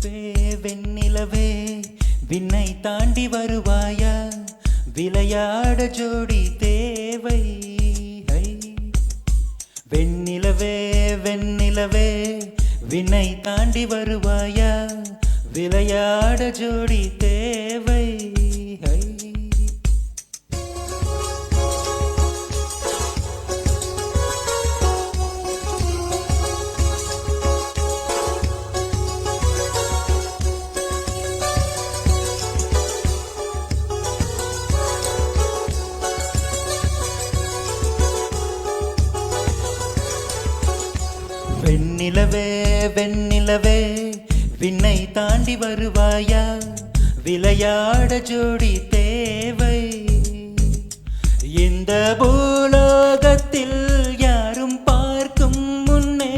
வெண்ணிலவே விண்ணை தாண்டி வருவாயா விளையாட ஜோடி தேவை வெண்ணிலவே வெண்ணிலவே விண்ணை தாண்டி வருவாயா விளையாட ஜோடி தேவை வெண்ணிலவே வெண்ணிலவே விண்ணை தாண்டி வருவாயா விளையாட ஜோடி தேவை இந்த பூலோகத்தில் யாரும் பார்க்கும் முன்னே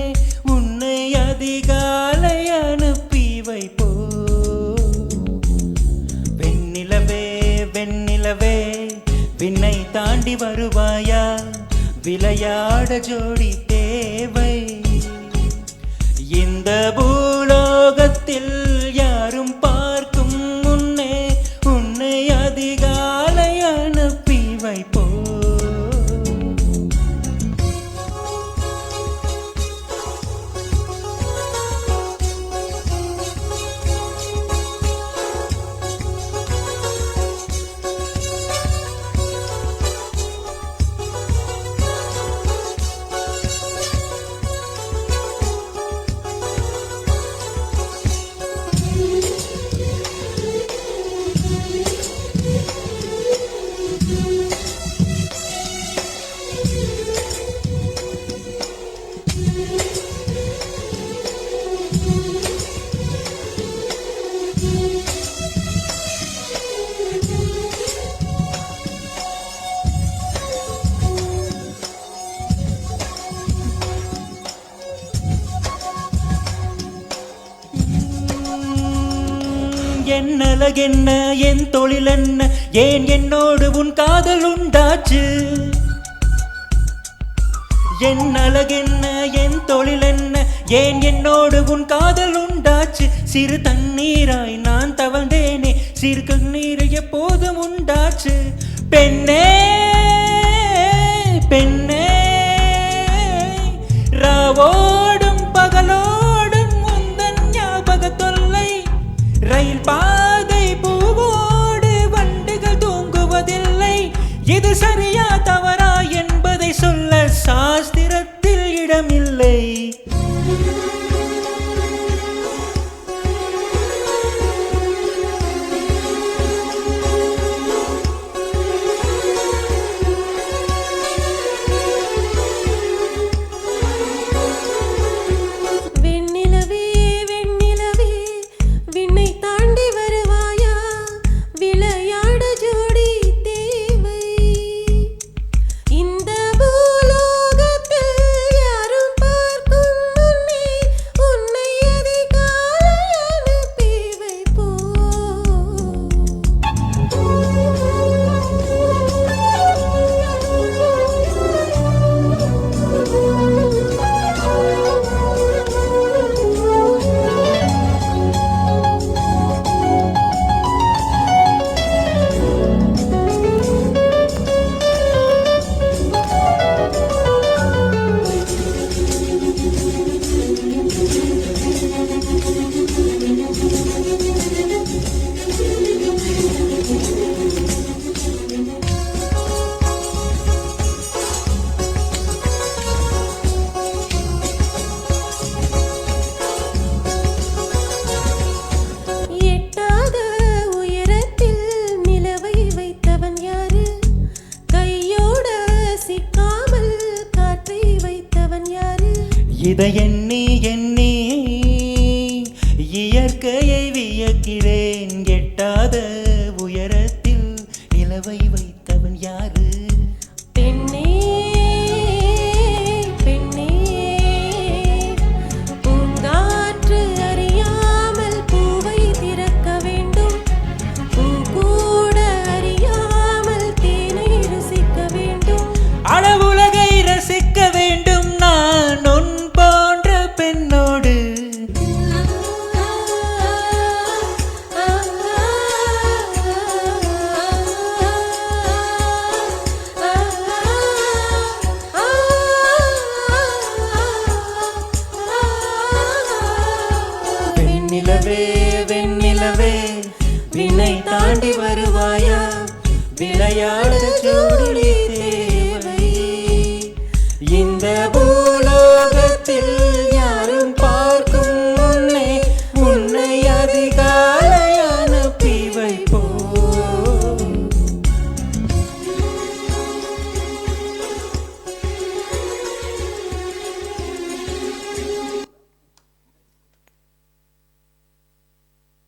உன்னை அதிகாலை அனுப்பி வைப்போ வெண்ணிலவே வெண்ணிலவே விண்ணை தாண்டி வருவாயா விளையாட ஜோடி தேவை இந்த பூலோகத்தில் யாரும் பார்க்கும் முன்னே உன்னை அதிகாலை அனுப்பி வைப்போ என் அழகென்ன என் தொழில் என்ன ஏன் என்னோடு உன் காதல் உண்டாச்சு என் அழகென்ன என் தொழில் என்ன ஏன் என்னோடு உன் காதல் உண்டாச்சு சிறு தண்ணீராய் நான் தவழ்ந்தேனே சிறு கண்ணீர் எப்போதும் உண்டாச்சு பெண்ணே பெண்ணே ராவோடும் பகலோடும் உந்தன் ஞாபக தொல்லை ரயில் பாதை பூவோடு வண்டுகள் தூங்குவதில்லை இது சரியா தவறா என்பதை சொல்ல சாஸ்திரத்தில் இடமில்லை இதை எண்ணி எண்ணி இயற்கையை வியக்கிறேன் எட்டாத உயரத்தில் நிலவை வைத்தவன் யாரு பெண்ணே பெண்ணே பூங்காற்று அறியாமல் பூவை திறக்க வேண்டும் பூ கூட அறியாமல் தேனை ருசிக்க வேண்டும் அளவுலகை ரசிக்க வேண்டும் நான் உன் போன்ற தாண்டி வருவாயா விளையாட ஜோடி தேடி